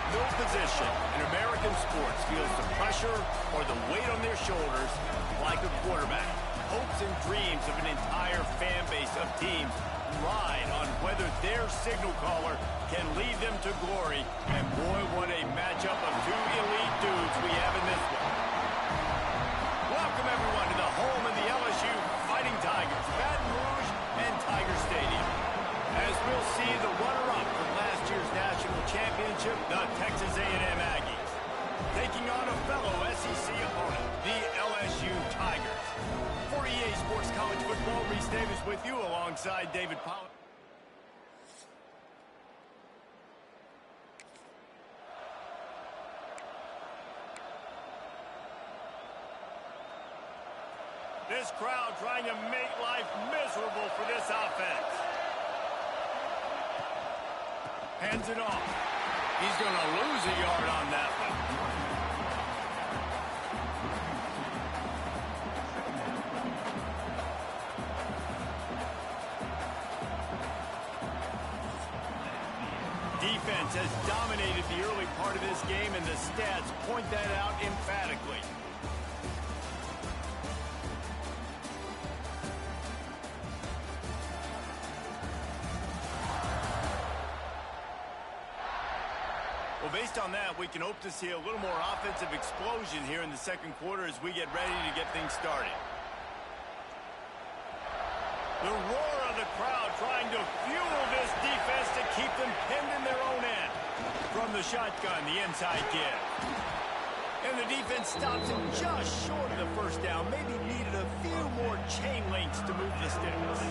No position in American sports feels the pressure or the weight on their shoulders like a quarterback. Hopes and dreams of an entire fan base of teams ride on whether their signal caller can lead them to glory. And boy, what a matchup of two elite dudes we have in this one. Welcome, everyone, to the home of the LSU Fighting Tigers, Baton Rouge and Tiger Stadium. As we'll see the runner-up from last year's national championship, the Texas A&M Aggies, taking on a fellow SEC opponent, the LSU Tigers. For EA Sports College Football, Reese Davis with you alongside David Pollack. This crowd trying to make life miserable for this offense. Hands it off. He's going to lose a yard on that one. Defense has dominated the early part of this game, and the stats point that out emphatically. Well, based on that, we can hope to see a little more offensive explosion here in the second quarter as we get ready to get things started. The roar of the crowd trying to fuel this defense to keep them pinned in their own end. From the shotgun, the inside give. And the defense stops him just short of the first down. Maybe needed a few more chain links to move the sticks.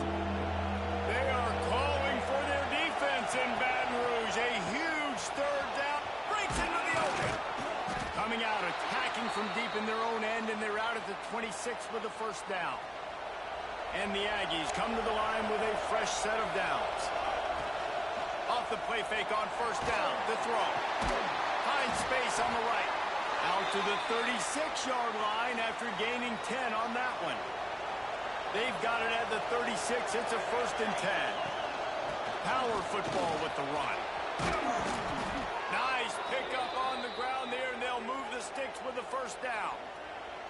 They are calling for their defense in Baton Rouge. A huge third down. Breaks into the open. Coming out, attacking from deep in their own end, and they're out at the 26 with the first down. And the Aggies come to the line with a fresh set of downs. Off the play fake on first down. The throw. Finds space on the right. Out to the 36-yard line after gaining 10 on that one. They've got it at the 36. It's a 1st and 10. Power football with the run. Nice pickup on the ground there, and they'll move the sticks with the first down.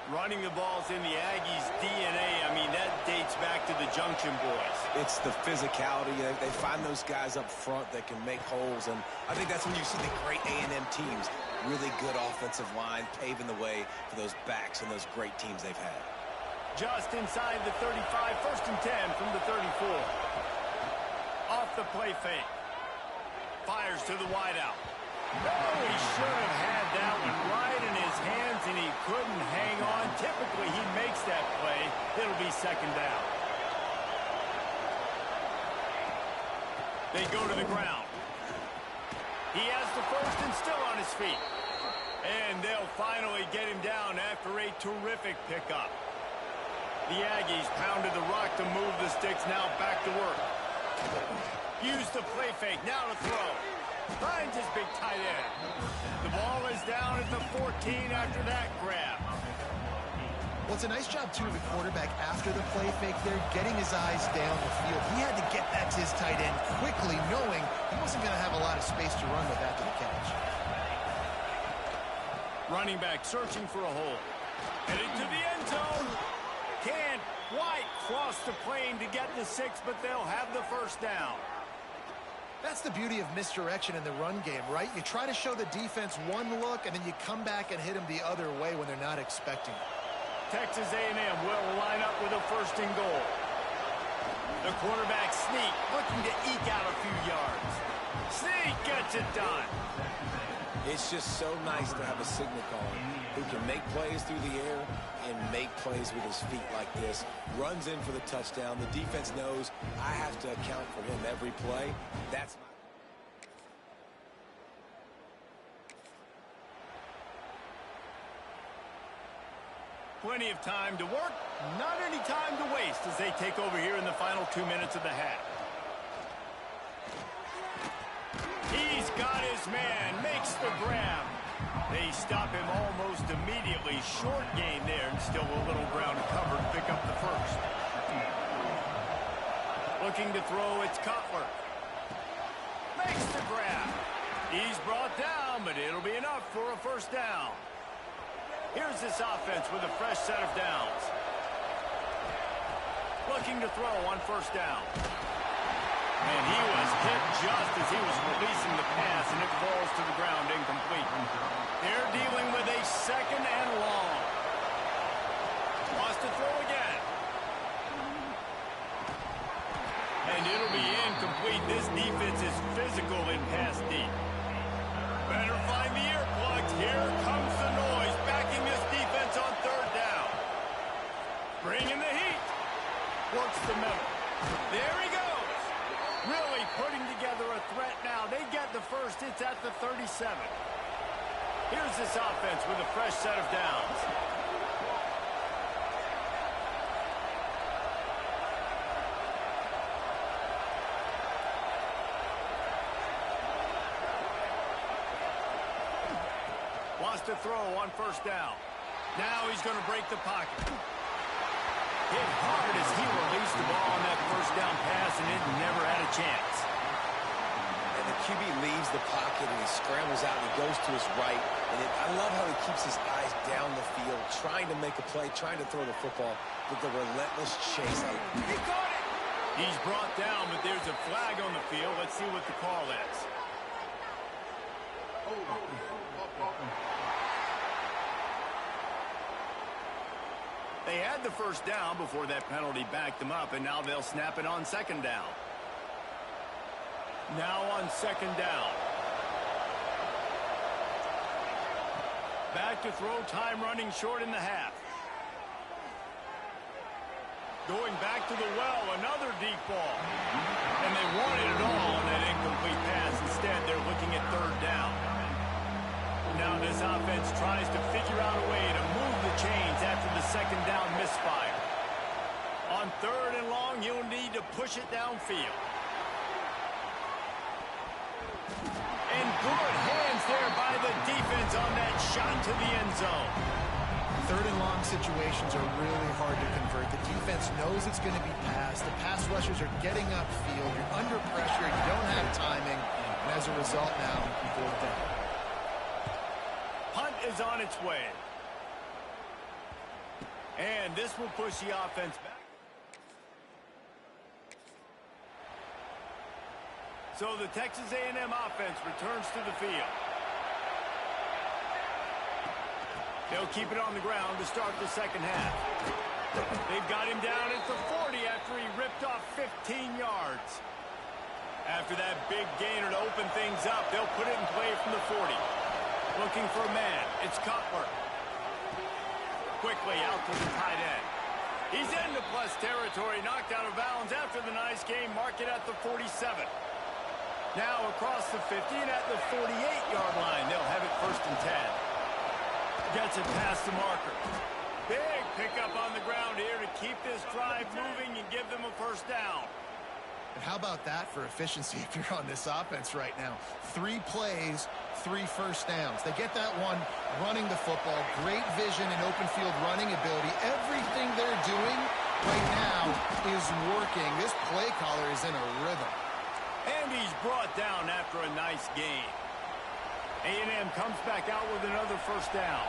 Running the ball's in the Aggies' DNA. I mean, that dates back to the Junction Boys. It's the physicality. They find those guys up front that can make holes, and I think that's when you see the great A&M teams. Really good offensive line, paving the way for those backs and those great teams they've had. Just inside the 35, 1st and 10 from the 34. Off the play fake. Fires to the wideout. No, he should have had that one right in his hands, and he couldn't hang on. Typically, he makes that play. It'll be 2nd down. They go to the ground. He has the first and still on his feet. And they'll finally get him down after a terrific pickup. The Aggies pounded the rock to move the sticks, now back to work. Use the play fake, now to throw. Finds his big tight end. The ball is down at the 14 after that grab. Well, it's a nice job, too, of the quarterback after the play fake there, getting his eyes down the field. He had to get that to his tight end quickly, knowing he wasn't going to have a lot of space to run with after the catch. Running back searching for a hole. Heading to the end zone. Can't quite cross the plane to get the 6, but they'll have the first down. That's the beauty of misdirection in the run game, right? You try to show the defense one look, and then you come back and hit them the other way when they're not expecting it. Texas A&M will line up with a 1st and goal. The quarterback sneak, looking to eke out a few yards. Sneak gets it done. It's just so nice to have a signal caller who can make plays through the air and make plays with his feet like this. Runs in for the touchdown. The defense knows I have to account for him every play. That's my... Plenty of time to work, not any time to waste as they take over here in the final 2 minutes of the half. He's got his man, makes the grab. They stop him almost immediately. Short gain there, and still a little ground covered to pick up the first. Looking to throw, it's Cutler. Makes the grab. He's brought down, but it'll be enough for a first down. Here's this offense with a fresh set of downs. Looking to throw on first down. And he was hit just as he was releasing the pass, and it falls to the ground incomplete. They're dealing with a second and long. Wants to throw again. And it'll be incomplete. This defense is physical in pass deep. Better find the earplugs. Here comes the noise, backing this defense on third down. Bringing the heat. Works the middle. There he goes. Really putting together a threat now. They get the first. It's at the 37. Here's this offense with a fresh set of downs. Wants to throw on first down. Now he's going to break the pocket. Hit hard as he released the ball on that first down pass, and it never had a chance. And the QB leaves the pocket, and he scrambles out, and he goes to his right. And I love how he keeps his eyes down the field, trying to make a play, trying to throw the football with the relentless chase. He got it! He's brought down, but there's a flag on the field. Let's see what the call is. They had the first down before that penalty backed them up, and now they'll snap it on second down. Now on second down. Back to throw, time running short in the half. Going back to the well, another deep ball. And they wanted it all on that incomplete pass. Instead, they're looking at third down. Now this offense tries to figure out a way to move the chains after the second down misfire. On third and long, you'll need to push it downfield. And good hands there by the defense on that shot to the end zone. Third and long situations are really hard to convert. The defense knows it's going to be passed. The pass rushers are getting upfield. You're under pressure. You don't have timing. And as a result now, you go down. Punt is on its way. And this will push the offense back. So the Texas A&M offense returns to the field. They'll keep it on the ground to start the second half. They've got him down at the 40 after he ripped off 15 yards. After that big gainer to open things up, they'll put it in play from the 40. Looking for a man. It's Cutler. Quickly out to the tight end. He's into plus territory, knocked out of bounds after the nice game. Mark it at the 47. Now across the 50 and at the 48-yard line. They'll have it first and 10. Gets it past the marker. Big pickup on the ground here to keep this drive moving and give them a first down. And how about that for efficiency if you're on this offense right now? 3 plays, 3 first downs. They get that one running the football. Great vision and open field running ability. Everything they're doing right now is working. This play caller is in a rhythm. And he's brought down after a nice game. A&M comes back out with another first down.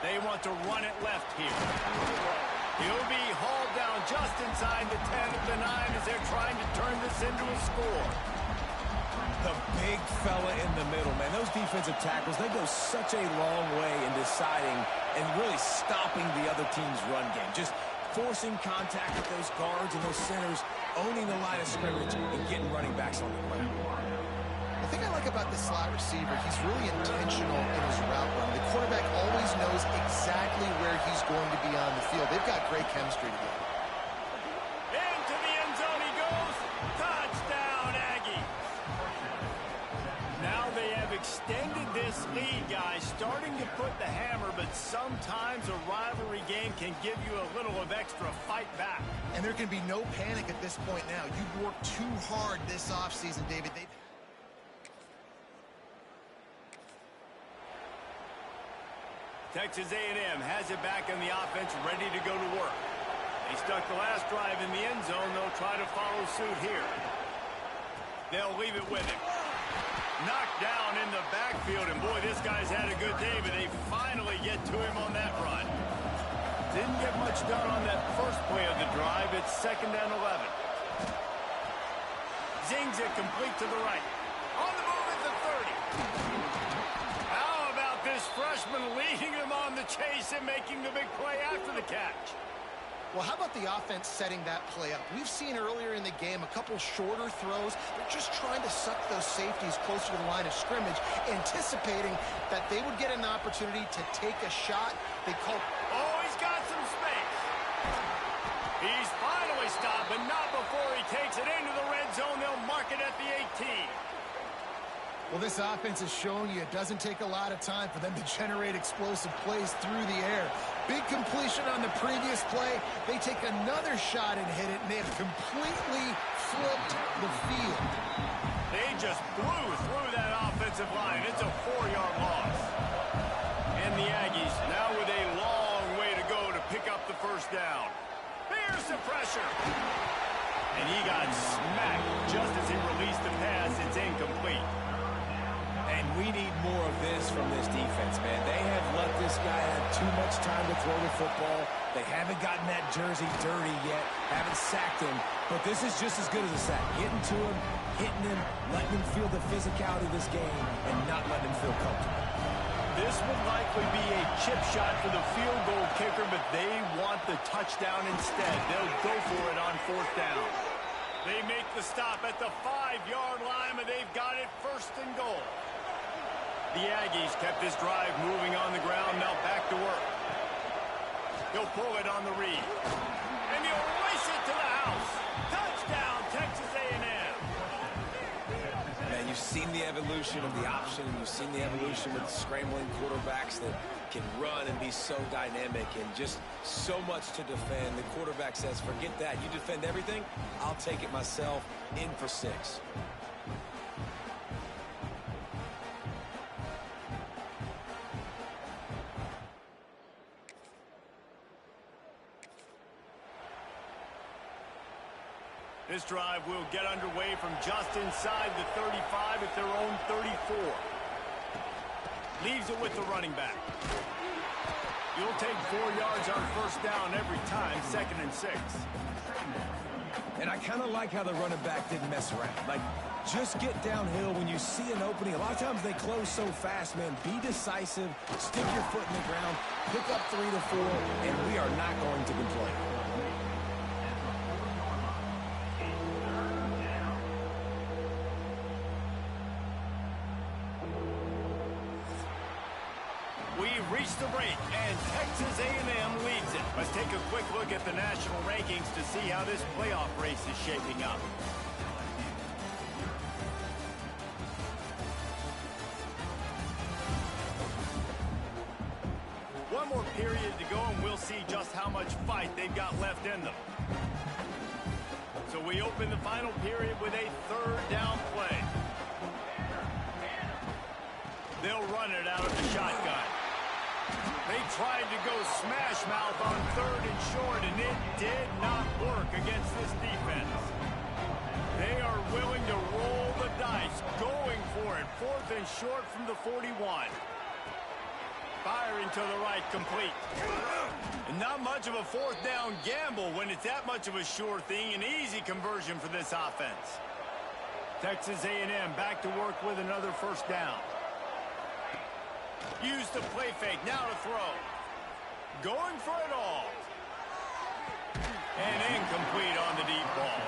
They want to run it left here. He'll be hauled down just inside the 10 of the 9 as they're trying to turn this into a score. The big fella in the middle, man. Those defensive tackles, they go such a long way in deciding and really stopping the other team's run game. Just forcing contact with those guards and those centers, owning the line of scrimmage, and getting running backs on the ground. The thing I like about the slot receiver, he's really intentional in his route run. The quarterback always knows exactly where he's going to be on the field. They've got great chemistry together. Into the end zone he goes. Touchdown, Aggie. Now they have extended this lead, guys, starting to put the hammer, but sometimes a rivalry game can give you a little of extra fight back. And there can be no panic at this point now. You've worked too hard this offseason, David. Texas A&M has it back in the offense, ready to go to work. He stuck the last drive in the end zone. They'll try to follow suit here. They'll leave it with him. Knocked down in the backfield, and boy, this guy's had a good day, but they finally get to him on that run. Didn't get much done on that first play of the drive. It's 2nd and 11. Zings it complete to the right. On the move at the 30. How about this freshman leading them on the chase and making the big play after the catch? Well, how about the offense setting that play up? We've seen earlier in the game a couple shorter throws. They're just trying to suck those safeties closer to the line of scrimmage, anticipating that they would get an opportunity to take a shot. They call... Oh, he's got some space. He's finally stopped, but not before he takes it into the red zone. They'll mark it at the 18. Well, this offense is showing you it doesn't take a lot of time for them to generate explosive plays through the air. Big completion on the previous play. They take another shot and hit it, and they have completely flipped the field. They just blew through that offensive line. It's a 4-yard loss. And the Aggies now with a long way to go to pick up the first down. Here's the pressure. And he got smacked just as he released the pass. It's incomplete. And we need more of this from this defense, man. They have let this guy have too much time to throw the football. They haven't gotten that jersey dirty yet, haven't sacked him. But this is just as good as a sack. Getting to him, hitting him, letting him feel the physicality of this game, and not letting him feel comfortable. This would likely be a chip shot for the field goal kicker, but they want the touchdown instead. They'll go for it on 4th down. They make the stop at the 5-yard line, but they've got it 1st and goal. The Aggies kept this drive moving on the ground. Now back to work. He'll pull it on the read. And he'll race it to the house. Touchdown, Texas A&M. Man, you've seen the evolution of the option. You've seen the evolution with scrambling quarterbacks that can run and be so dynamic and just so much to defend. The quarterback says, forget that. You defend everything, I'll take it myself. In for 6. This drive will get underway from just inside the 35 at their own 34. Leaves it with the running back. You'll take 4 yards on 1st down every time, 2nd and 6. And I kind of like how the running back didn't mess around. Like, just get downhill when you see an opening. A lot of times they close so fast, man. Be decisive, stick your foot in the ground, pick up 3 to 4, and we are not going to complain. Reached the break, and Texas A&M leads it. Let's take a quick look at the national rankings to see how this playoff race is shaping up. One more period to go, and we'll see just how much fight they've got left in them. So we open the final period with a 3rd down play. They'll run it out of the shotgun. They tried to go smash mouth on 3rd and short, and it did not work against this defense. They are willing to roll the dice, going for it. 4th and short from the 41. Firing to the right, complete. And not much of a 4th down gamble when it's that much of a sure thing. An easy conversion for this offense. Texas A&M back to work with another 1st down. Use the play fake, now to throw. Going for it all. And incomplete on the deep ball.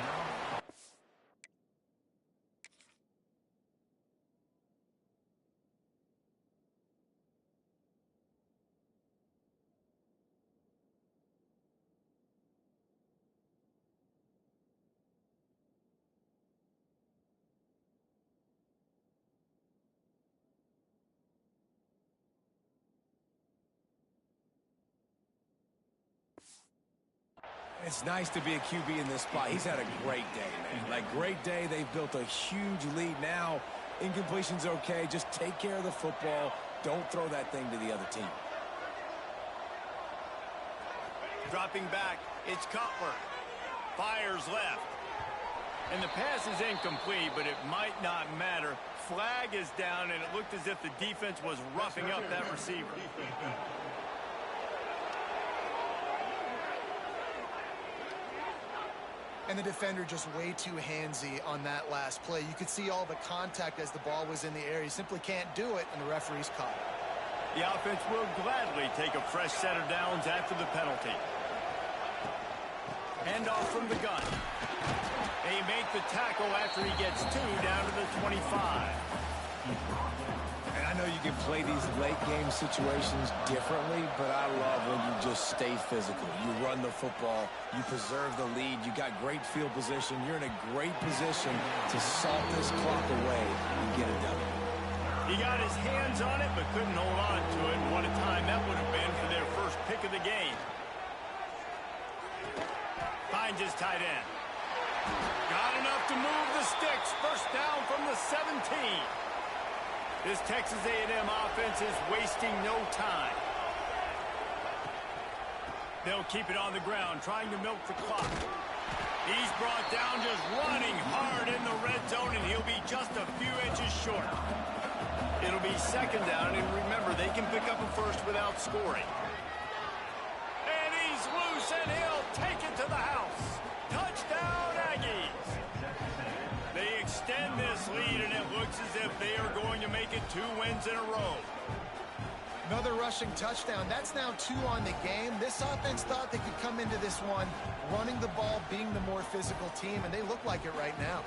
It's nice to be a QB in this spot. He's had a great day, man. Like, great day. They've built a huge lead now. Incompletion's okay. Just take care of the football. Don't throw that thing to the other team. Dropping back, it's Cutler. Fires left. And the pass is incomplete, but it might not matter. Flag is down, and it looked as if the defense was roughing up that receiver. And the defender just way too handsy on that last play. You could see all the contact as the ball was in the air. He simply can't do it, and the referee's caught it. The offense will gladly take a fresh set of downs after the penalty. Handoff from the gun. They make the tackle after he gets 2 down to the 25. And I know you can play these late-game situations differently, but I love when you just stay physical. You run the football. You preserve the lead. You got great field position. You're in a great position to salt this clock away and get it done. He got his hands on it, but couldn't hold on to it. What a time that would have been for their first pick of the game. Finds his tight end. Got enough to move the sticks. First down from the 17. This Texas A&M offense is wasting no time. They'll keep it on the ground, trying to milk the clock. He's brought down just running hard in the red zone, and he'll be just a few inches short. It'll be second down, and remember, they can pick up a first without scoring. And he's loose, and he'll take it to the house. Touchdown, Aggies. They extend this lead, and it looks as if they are going to make it 2 wins in a row. Another rushing touchdown. That's now 2 on the game. This offense thought they could come into this one running the ball, being the more physical team, and they look like it right now.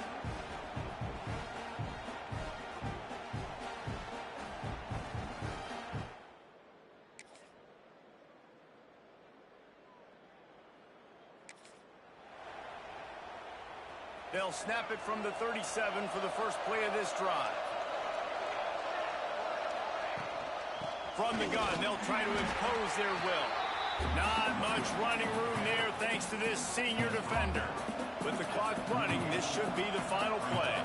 They'll snap it from the 37 for the first play of this drive. From the gun, they'll try to impose their will. Not much running room there thanks to this senior defender. With the clock running, this should be the final play.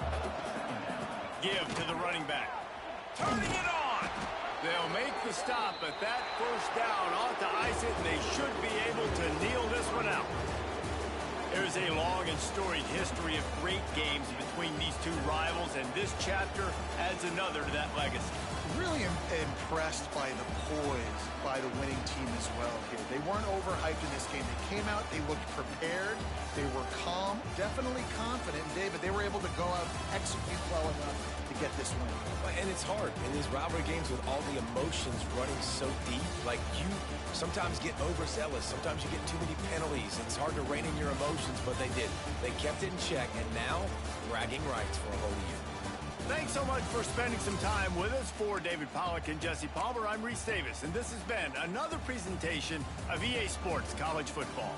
Give to the running back. Turning it on! They'll make the stop, but that first down ought to ice it, and they should be able to kneel this one out. There's a long and storied history of great games between these two rivals, and this chapter adds another to that legacy. Really impressed by the poise by the winning team as well here. They weren't overhyped in this game. They came out, they looked prepared, they were calm, definitely confident. And David, they were able to go out, execute well enough to get this win. And it's hard in these rivalry games with all the emotions running so deep. Like, you sometimes get overzealous. Sometimes you get too many penalties. It's hard to rein in your emotions, but they did. They kept it in check, and now bragging rights for a whole year. Thanks so much for spending some time with us. For David Pollack and Jesse Palmer, I'm Reese Davis, and this has been another presentation of EA Sports College Football.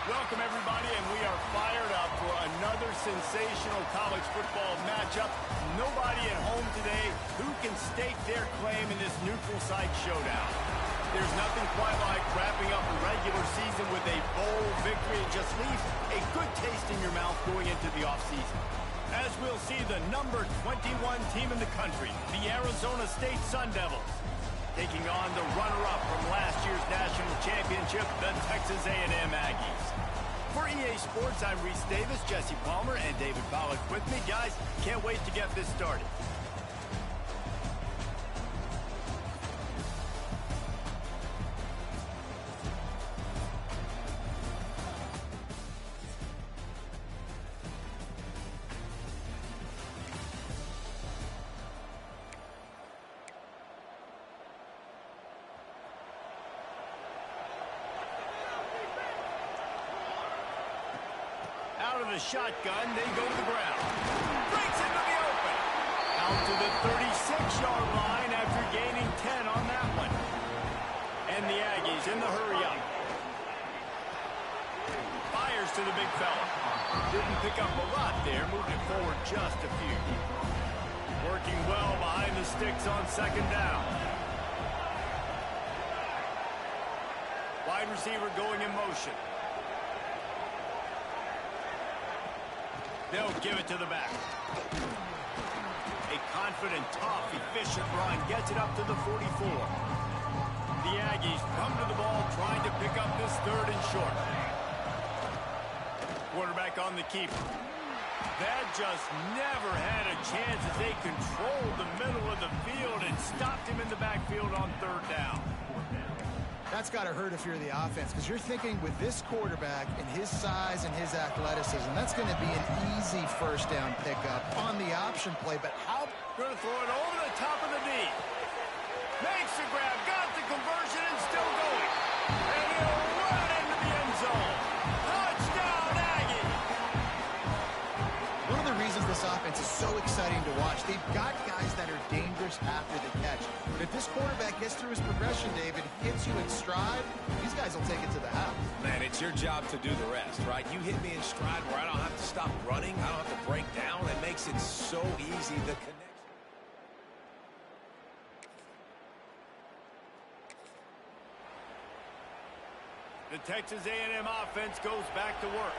Welcome, everybody, and we are fired up for another sensational college football matchup. Nobody at home today who can stake their claim in this neutral site showdown. There's nothing quite like wrapping up a regular season with a bowl victory. It just leaves a good taste in your mouth going into the offseason. As we'll see, the number 21 team in the country, the Arizona State Sun Devils, taking on the runner-up from last year's national championship, the Texas A&M Aggies. For EA Sports, I'm Reese Davis, Jesse Palmer, and David Pollack with me. Guys, can't wait to get this started. Out of the shotgun, they go to the ground. Breaks into the open. Out to the 36-yard line after gaining 10 on that one. And the Aggies in the hurry-up. Fires to the big fella. Didn't pick up a lot there, moved it forward just a few. Working well behind the sticks on second down. Wide receiver going in motion. They'll give it to the back. A confident, tough, efficient run gets it up to the 44. The Aggies come to the ball trying to pick up this third and short. Quarterback on the keeper. That just never had a chance as they controlled the middle of the field and stopped him in the backfield on third down. That's got to hurt if you're the offense, because you're thinking with this quarterback and his size and his athleticism, that's going to be an easy first down pickup on the option play. But how? Going to throw it over the top of the knee. Makes the grab, got the conversion, and still going. And he'll run it into the end zone. Touchdown, Aggie! One of the reasons this offense is so exciting to watch, they've got guys that are dangerous after the catch. But if this quarterback gets through his progression, David, hits you in stride, these guys will take it to the house. Man, it's your job to do the rest, right? You hit me in stride where I don't have to stop running. I don't have to break down. It makes it so easy. The connection. The Texas A&M offense goes back to work.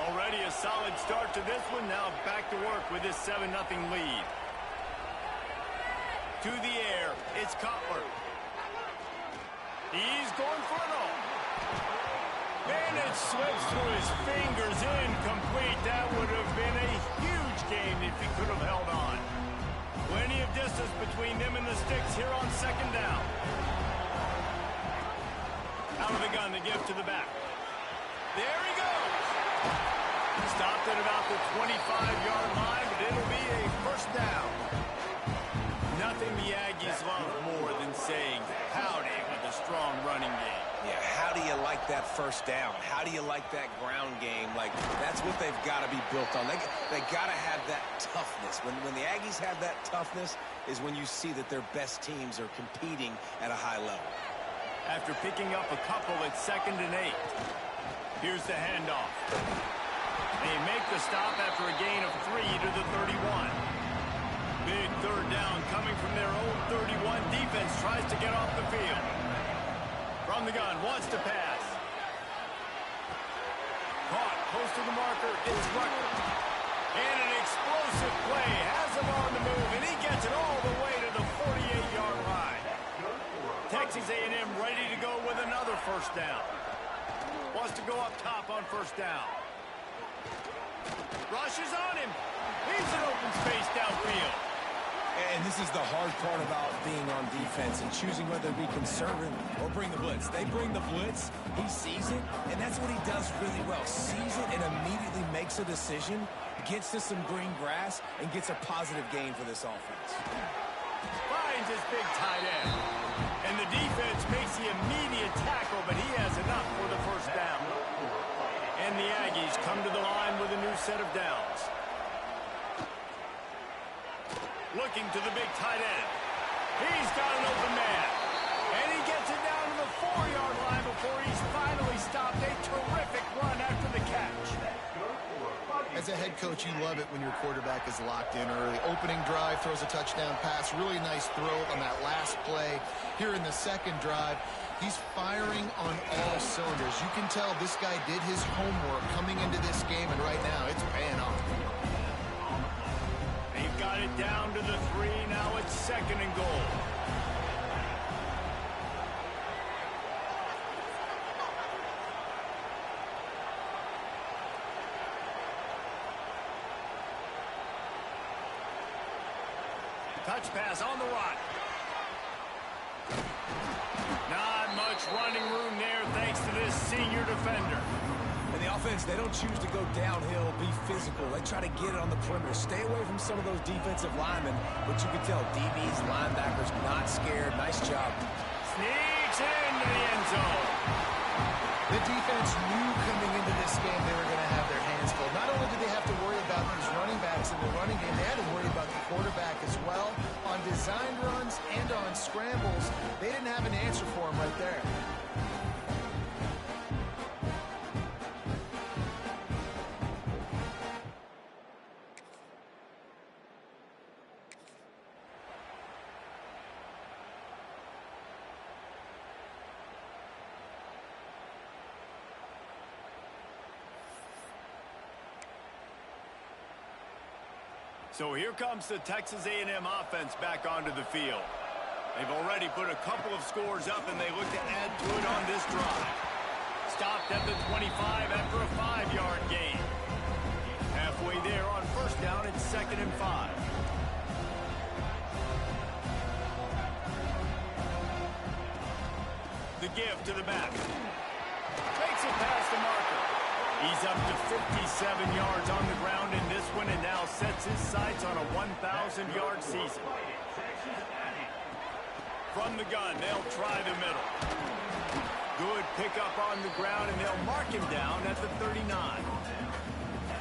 Already a solid start to this one. Now back to work with this 7-0 lead. To the air, it's Cutler. He's going for it all. And it slips through his fingers, incomplete. That would have been a huge game if he could have held on. Plenty of distance between them and the sticks here on second down. Out of the gun, the give to the back. There he goes. Stopped at about the 25-yard line, but it'll be a first down. Nothing the Aggies love more than saying howdy with a strong running game. Yeah, how do you like that first down? How do you like that ground game? Like, that's what they've got to be built on. They got to have that toughness. When the Aggies have that toughness is when you see that their best teams are competing at a high level. After picking up a couple at 2nd and 8. Here's the handoff. They make the stop after a gain of 3 to the 31. Big third down coming from their own 31. Defense tries to get off the field. From the gun, wants to pass. Caught close to the marker. It's Rucker. And an explosive play. Has him on the move, and he gets it all the way to the 48-yard line. Texas A&M ready to go with another first down. Wants to go up top on first down. Rushes on him. He's an open space downfield. And this is the hard part about being on defense and choosing whether to be conservative or bring the blitz. They bring the blitz, he sees it, and that's what he does really well. Sees it and immediately makes a decision, gets to some green grass, and gets a positive gain for this offense. Finds his big tight end. And the defense makes the immediate tackle, but he has enough for the first down. And the Aggies come to the line with a new set of downs. Looking to the big tight end. He's got an open man. And he gets it down to the 4-yard line before he's finally stopped. A terrific run after the catch. As a head coach, you love it when your quarterback is locked in early. Opening drive, throws a touchdown pass. Really nice throw on that last play. Here in the second drive, he's firing on all cylinders. You can tell this guy did his homework coming into this game, and right now it's paying off. They've got it down to the 3. Now it's 2nd and goal. Touch pass on the run. Not much running room there thanks to this senior defender. And the offense, they don't choose to go downhill, be physical. They try to get it on the perimeter. Stay away from some of those defensive linemen, but you can tell DBs, linebackers, not scared. Nice job. Sneaks into the end zone. The defense knew coming into this game they were going to have their hands full. Not only did they have to worry about these running backs in the running game, they had to worry about the quarterback as well. On design runs and on scrambles, they didn't have an answer for him right there. So here comes the Texas A&M offense back onto the field. They've already put a couple of scores up, and they look to add to it on this drive. Stopped at the 25 after a 5-yard gain. Halfway there down, it's 2nd and 5. The give to the back. Takes it past the marker. He's up to 57 yards on the ground in this one and now sets his sights on a 1,000-yard season. From the gun, they'll try the middle. Good pickup on the ground, and they'll mark him down at the 39.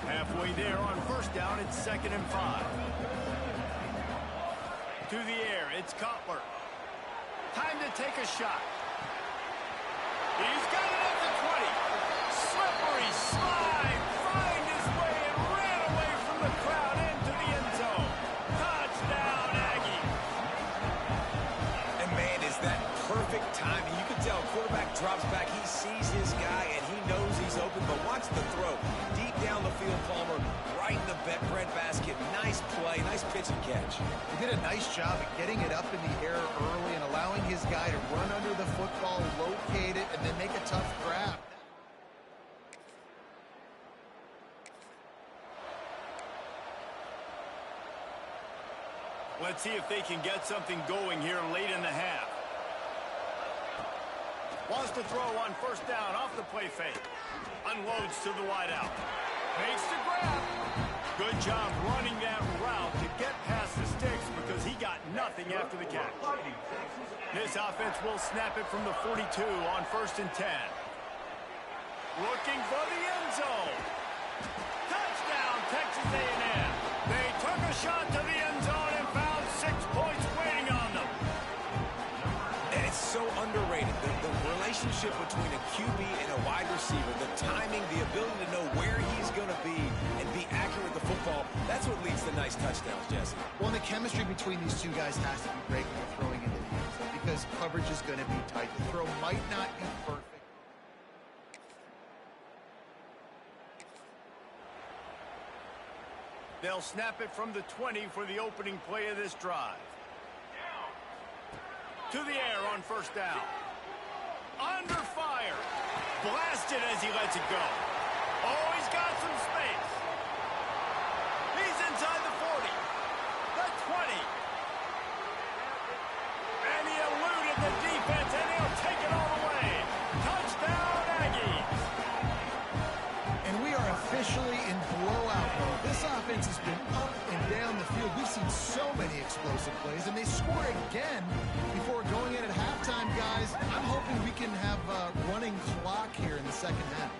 Halfway there on 1st down, it's 2nd and 5. To the air, it's Cutler. Time to take a shot. He's got it at the 20. Slippery slide, find his way and ran away from the crowd into the end zone. Touchdown, Aggie. And man, is that perfect timing. You can tell quarterback drops back. He sees his guy and he knows he's open, but watch the throw. Deep down the field, Palmer, right in the bread basket. Nice play, nice pitch and catch. He did a nice job of getting it up in the air early and allowing his guy to run under the football, locate it, and then make a tough grab. Let's see if they can get something going here late in the half. Wants to throw on 1st down off the play fake. Unloads to the wideout. Makes the grab. Good job running that route to get past the sticks because he got nothing after the catch. This offense will snap it from the 42 on 1st and 10. Looking for the end zone. Touchdown, Texas A&M. They took a shot to the end zone and found 6 points waiting on them. And it's so underrated. The relationship between a QB and a wide receiver, the timing, the ability to know where he's going to be and be accurate with the football, that's what leads to nice touchdowns, Jesse. Well, the chemistry between these two guys has to be great when they're throwing into the end zone because coverage is going to be tight. The throw might not be perfect. They'll snap it from the 20 for the opening play of this drive. To the air on 1st down. Under fire. Blasted as he lets it go. Oh, he's got some space. He's inside the 40. The 20. And he eluded the defense, and he'll take it all the way. Touchdown, Aggies. And we are officially in blowout mode. This offense has been up and down the field. We've seen so many explosive plays, and they score again before going in at halftime, guys. I'm hoping we can have a running clock here in the 2nd half.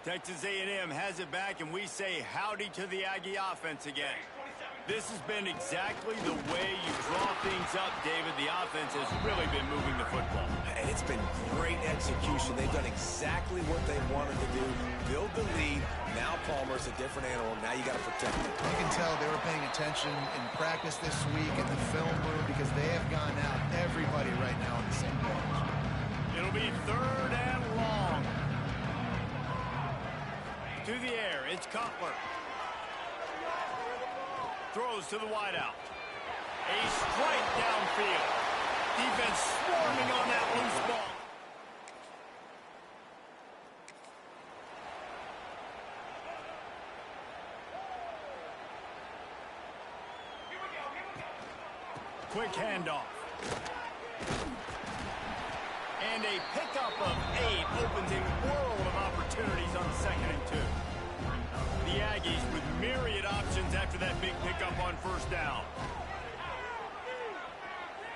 Texas A&M has it back, and we say howdy to the Aggie offense again. This has been exactly the way you draw things up, David. The offense has really been moving the football. And it's been great execution. They've done exactly what they wanted to do. Build the lead. Now Palmer's a different animal. Now you got to protect him. You can tell they were paying attention in practice this week in the film room because they have gone out, everybody right now on the same page. It'll be 3rd and long. To the air, it's Cutler. Throws to the wideout. A strike downfield. Defense swarming on that loose ball. Quick handoff. And a pickup of 8 opens a world of opportunities on 2nd and 2. The Aggies with myriad options after that big pickup on 1st down.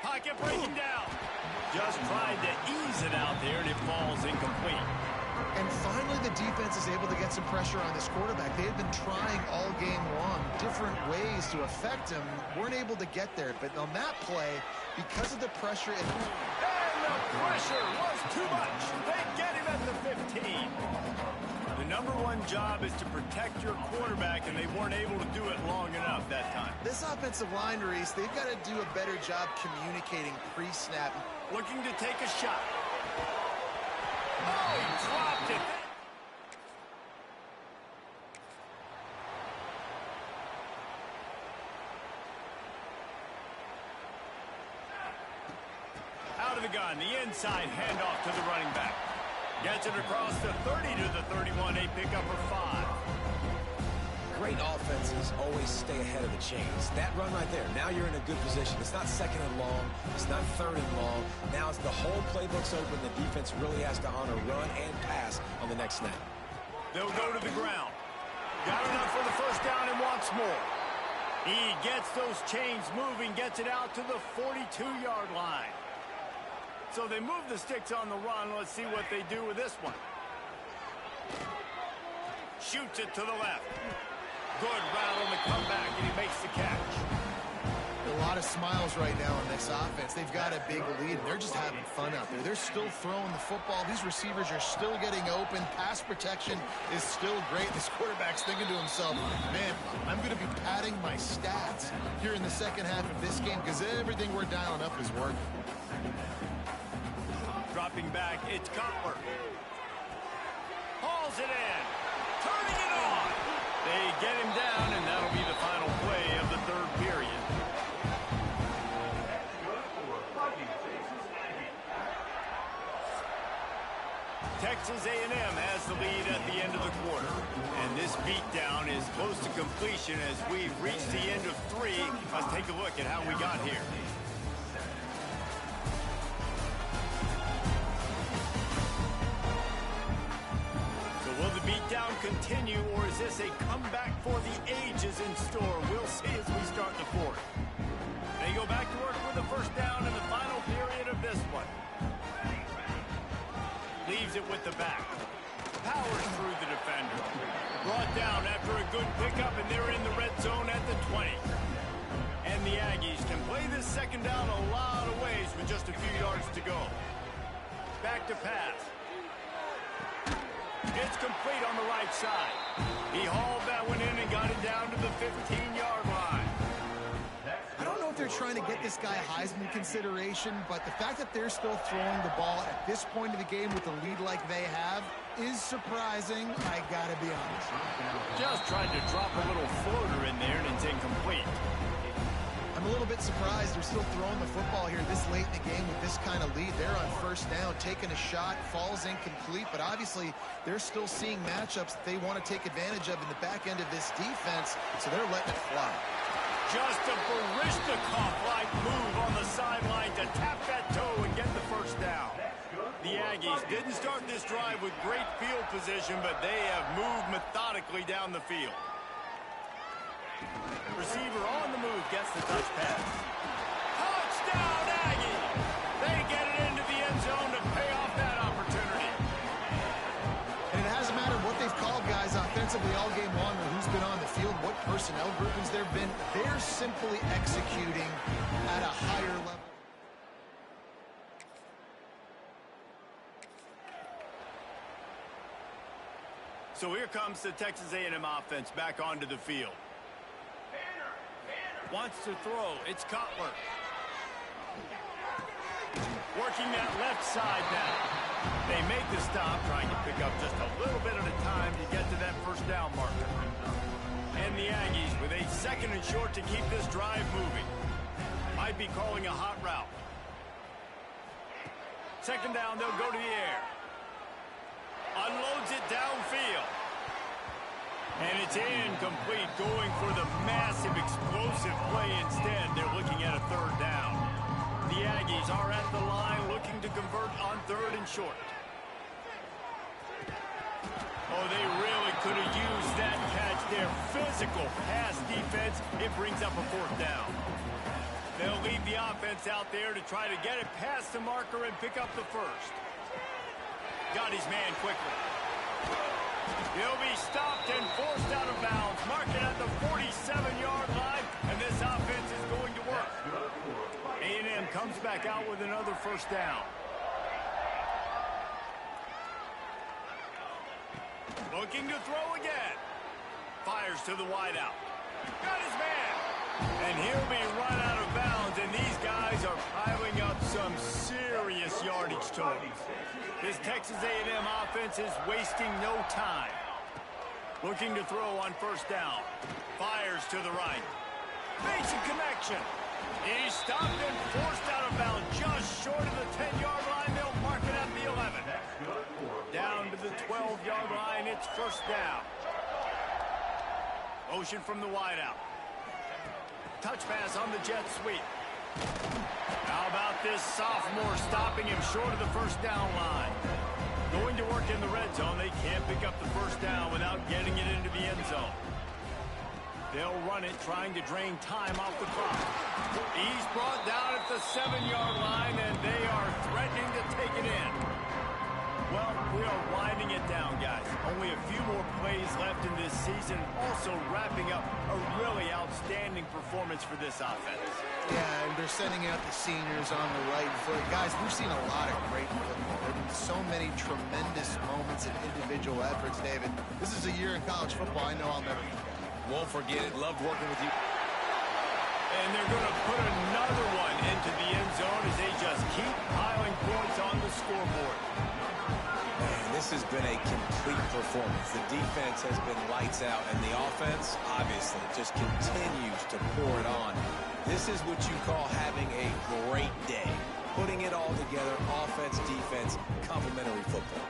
Pocket breaking down. Just tried to ease it out there, and it falls incomplete. And finally, the defense is able to get some pressure on this quarterback. They had been trying all game long different ways to affect him. Weren't able to get there. But on that play, because of the pressure... And the pressure was too much. They get him at the 15. The #1 job is to protect your quarterback, and they weren't able to do it long enough that time. This offensive line, Reese, they've got to do a better job communicating pre-snap. Looking to take a shot. Oh, he dropped it. shotgun, the inside handoff to the running back. Gets it across the 30 to the 31. A pickup of 5. Great offenses always stay ahead of the chains. That run right there, now you're in a good position. It's not second and long. It's not third and long. Now it's the whole playbook's open. The defense really has to honor run and pass on the next snap. They'll go to the ground. Got enough for the first down and wants more. He gets those chains moving, gets it out to the 42-yard line. So they move the sticks on the run. Let's see what they do with this one. Shoots it to the left. Good route on the comeback, and he makes the catch. A lot of smiles right now in this offense. They've got a big lead, and they're just having fun out there. They're still throwing the football. These receivers are still getting open. Pass protection is still great. This quarterback's thinking to himself, man, I'm going to be padding my stats here in the second half of this game because everything we're dialing up is working. Dropping back, it's Cutler. Hauls it in. Turning it on. They get him down, and that'll be the final play of the third period. Texas A&M has the lead at the end of the quarter. And this beatdown is close to completion as we've reached the end of 3. Let's take a look at how we got here. Beatdown continue, or is this a comeback for the ages in store? We'll see as we start the fourth. They go back to work with the first down in the final period of this one. Leaves it with the back. Powers through the defender. Brought down after a good pickup, and they're in the red zone at the 20. And the Aggies can play this second down a lot of ways with just a few yards to go. Back to pass. It's complete on the right side. He hauled that one in and got it down to the 15-yard line. I don't know if they're trying to get this guy Heisman consideration, but the fact that they're still throwing the ball at this point of the game with a lead like they have is surprising, I gotta be honest. Just tried to drop a little floater in there, and it's incomplete. I'm a little bit surprised they're still throwing the football here this late in the game with this kind of lead. They're on first down, taking a shot, falls incomplete, but obviously they're still seeing matchups that they want to take advantage of in the back end of this defense, so they're letting it fly. Just a Barishnikov-like move on the sideline to tap that toe and get the first down. The Aggies didn't start this drive with great field position, but they have moved methodically down the field. Receiver on the move gets the touch pass. Touchdown, Aggie! They get it into the end zone to pay off that opportunity. And it hasn't mattered what they've called guys offensively all game long or who's been on the field, what personnel groupings there have been. They're simply executing at a higher level. So here comes the Texas A&M offense back onto the field. Wants to throw. It's Cutler. Working that left side now. They make the stop, trying to pick up just a little bit at a time to get to that first down marker. And the Aggies with a second and short to keep this drive moving. Might be calling a hot route. Second down, they'll go to the air. Unloads it downfield. And it's incomplete, going for the massive explosive play instead. They're looking at a third down. The Aggies are at the line looking to convert on third and short. Oh, they really could have used that catch there. Physical pass defense. It brings up a fourth down. They'll leave the offense out there to try to get it past the marker and pick up the first. Got his man quickly. He'll be stopped and forced out of bounds. Mark it at the 47-yard line, and this offense is going to work. A&M comes back out with another first down. Looking to throw again. Fires to the wideout. Got his man. And he'll be run out of bounds, and these guys are piling up some serious yardage totals. This Texas A&M offense is wasting no time. Looking to throw on first down. Fires to the right. Makes a connection. He's stopped and forced out of bounds just short of the 10-yard line. They'll mark it at the 11. Down to the 12-yard line. It's first down. Motion from the wideout. Touch pass on the jet sweep. How about this sophomore stopping him short of the first down line? Going to work in the red zone. They can't pick up the first down without getting it into the end zone. They'll run it, trying to drain time off the clock. He's brought down at the 7-yard line, and they are threatening to take it in. Well, we are winding it down, guys. Only a few more plays left in this season. Also wrapping up a really outstanding performance for this offense. Yeah, and they're sending out the seniors on the right foot. Guys, we've seen a lot of great football. There have been so many tremendous moments and individual efforts, David. This is a year in college football I know I'll never forget. Won't forget it. Loved working with you. And they're going to put another one into the end zone as they just keep piling points on the scoreboard. Man, this has been a complete performance. The defense has been lights out, and the offense, obviously, just continues to pour it on. This is what you call having a great day. Putting it all together, offense, defense, complementary football.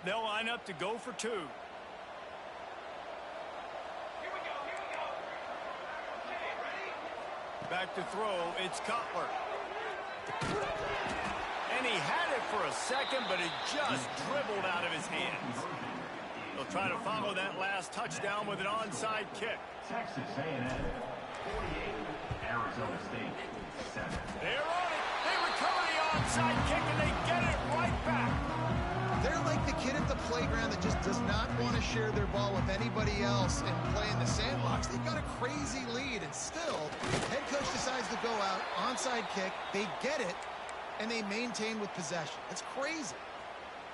They'll line up to go for two. Here we go. Okay, ready? Back to throw, it's Cutler. And he had it for a second, but it just dribbled out of his hands. They'll try to follow that last touchdown with an onside kick. Texas A&M 48, Arizona State 7. They're on it. They recover the onside kick, and they get it right back. They're like the kid at the playground that just does not want to share their ball with anybody else and play in the sandbox. They've got a crazy lead, and still, head coach decides to go out, onside kick, they get it, and they maintain with possession. It's crazy.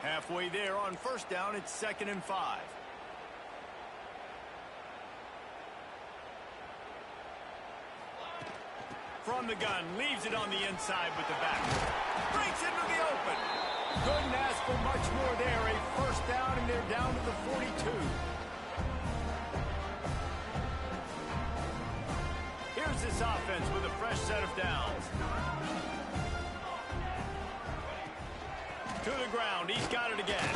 Halfway there on first down, it's 2nd and 5. From the gun, leaves it on the inside with the back. Breaks into the open. Couldn't ask for much more there. A first down, and they're down to the 42. Here's this offense with a fresh set of downs. To the ground. He's got it again.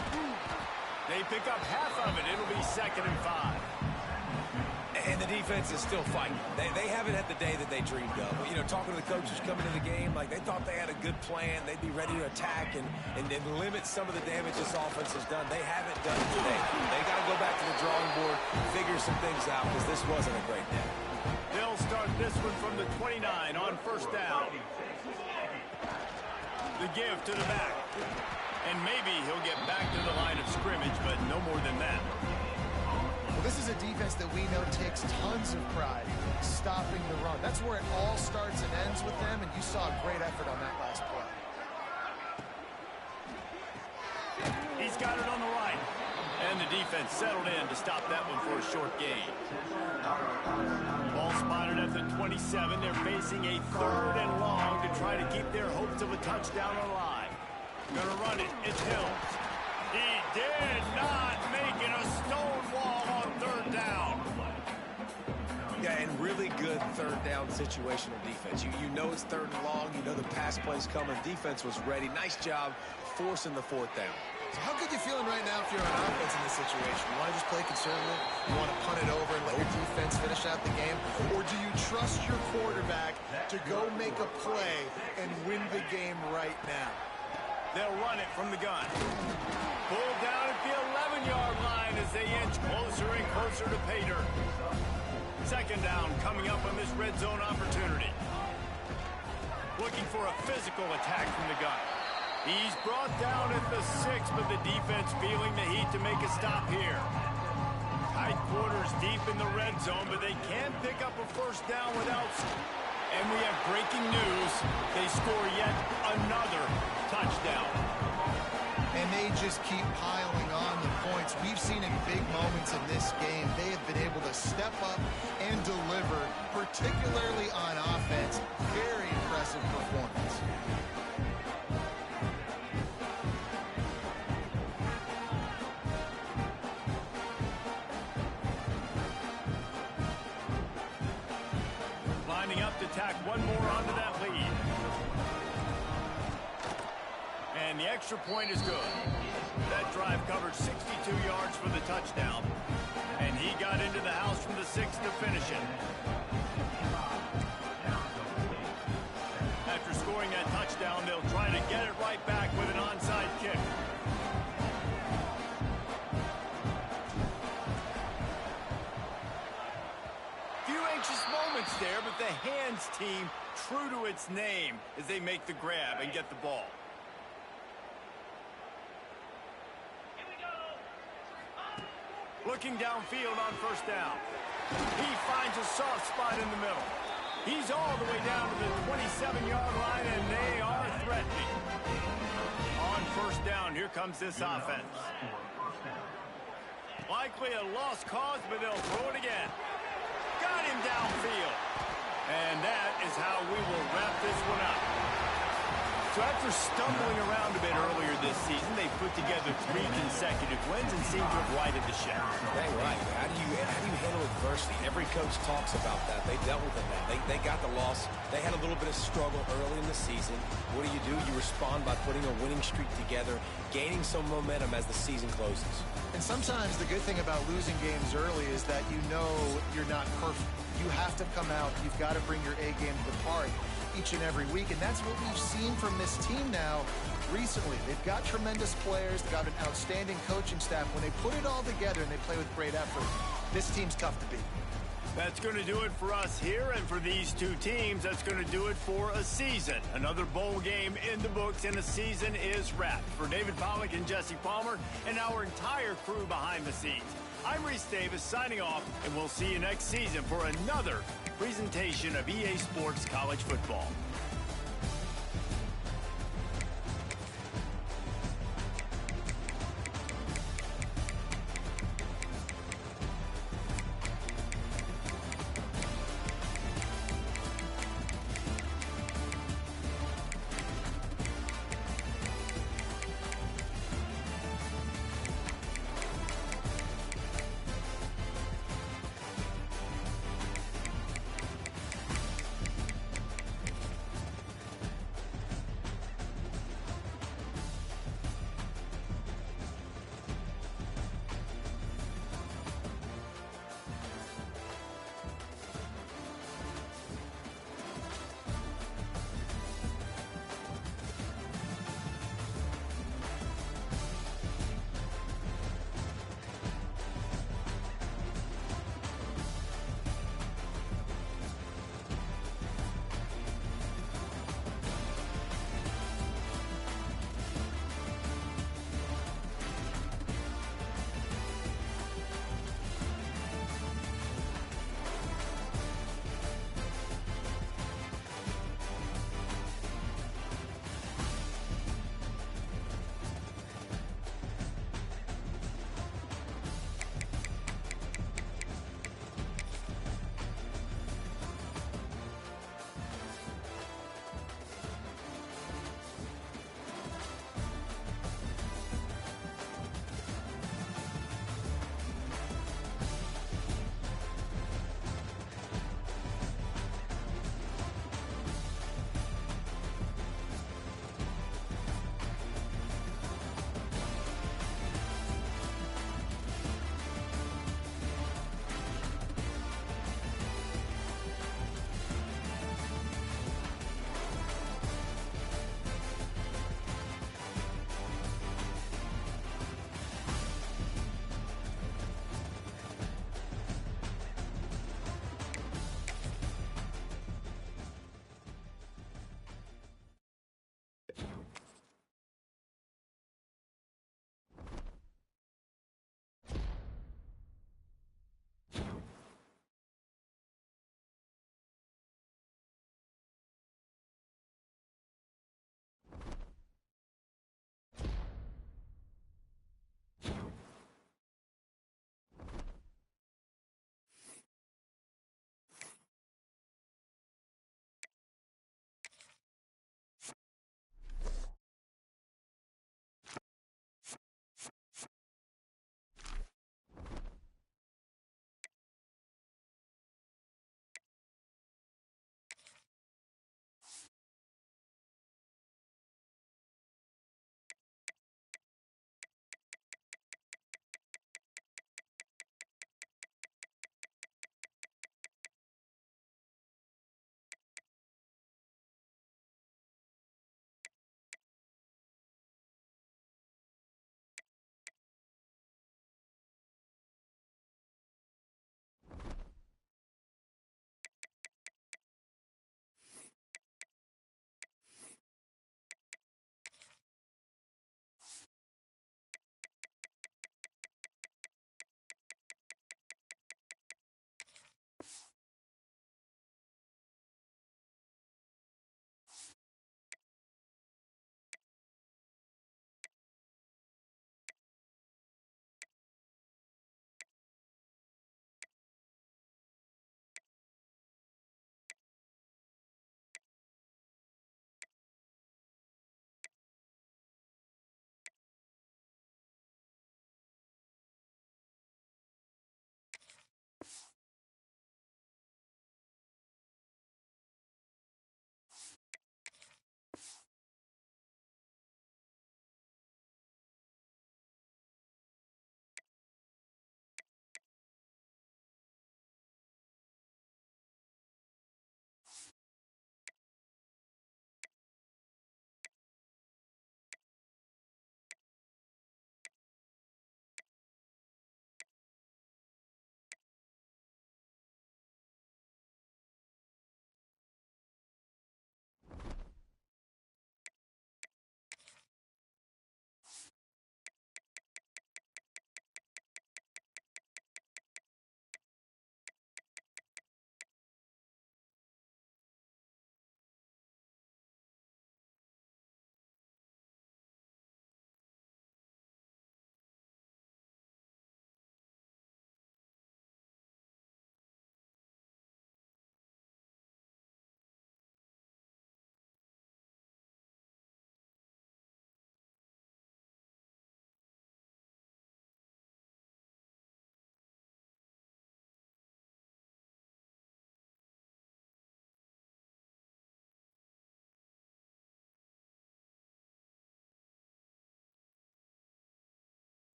They pick up half of it. It'll be 2nd and 5. And the defense is still fighting. They haven't had the day that they dreamed of. You know, talking to the coaches coming to the game, like they thought they had a good plan. They'd be ready to attack and limit some of the damage this offense has done. They haven't done it today. They got to go back to the drawing board, figure some things out, because this wasn't a great day. They'll start this one from the 29 on first down. The give to the back. And maybe he'll get back to the line of scrimmage, but no more than that. Well, this is a defense that we know takes tons of pride stopping the run. That's where it all starts and ends with them, and you saw a great effort on that last play. He's got it on the right. And the defense settled in to stop that one for a short gain. Ball spotted at the 27. They're facing a 3rd and long to try to keep their hopes of a touchdown alive. Gonna run it. It's Hills. He did not make it a stone wall on 3rd down. Yeah, and really good 3rd down situational defense. You know it's 3rd and long. You know the pass play's coming. Defense was ready. Nice job forcing the 4th down. So how good you feeling right now if you're on offense in this situation? You want to just play conservative? You want to punt it over and let your defense finish out the game? Or do you trust your quarterback to go make a play and win the game right now? They'll run it from the gun. Pulled down at the 11-yard line as they inch closer and closer to pay dirt. 2nd down coming up on this red zone opportunity. Looking for a physical attack from the gun. He's brought down at the 6, but the defense feeling the heat to make a stop here. Tight quarters deep in the red zone, but they can't pick up a first down without... And we have breaking news. They score yet another touchdown. And they just keep piling on the points we've seen in big moments in this game. They have been able to step up and deliver, particularly on offense. Very impressive performance. Lining up to tack one more onto that lead. And the extra point is good. That drive covered 62 yards for the touchdown. And he got into the house from the 6 to finish it. After scoring that touchdown, they'll try to get it right back with an onside kick. Few anxious moments there, but the hands team true to its name as they make the grab and get the ball. Looking downfield on first down. He finds a soft spot in the middle. He's all the way down to the 27-yard line, and they are threatening. On first down, here comes this offense. Likely a lost cause, but they'll throw it again. Got him downfield. And that is how we will wrap this one up. So after stumbling around a bit earlier this season, they put together 3 consecutive wins and seem to have righted the ship. Dang right. How do you handle adversity? Every coach talks about that. They dealt with it now. They got the loss. They had a little bit of struggle early in the season. What do? You respond by putting a winning streak together, gaining some momentum as the season closes. And sometimes the good thing about losing games early is that you know you're not perfect. You have to come out. You've got to bring your A game to the party each and every week, and that's what we've seen from this team now recently. They've got tremendous players. They've got an outstanding coaching staff. When they put it all together and they play with great effort, this team's tough to beat. That's going to do it for us here, and for these two teams, that's going to do it for a season. Another bowl game in the books, and the season is wrapped. For David Pollack and Jesse Palmer and our entire crew behind the scenes, I'm Reese Davis signing off, and we'll see you next season for another presentation of EA Sports College Football.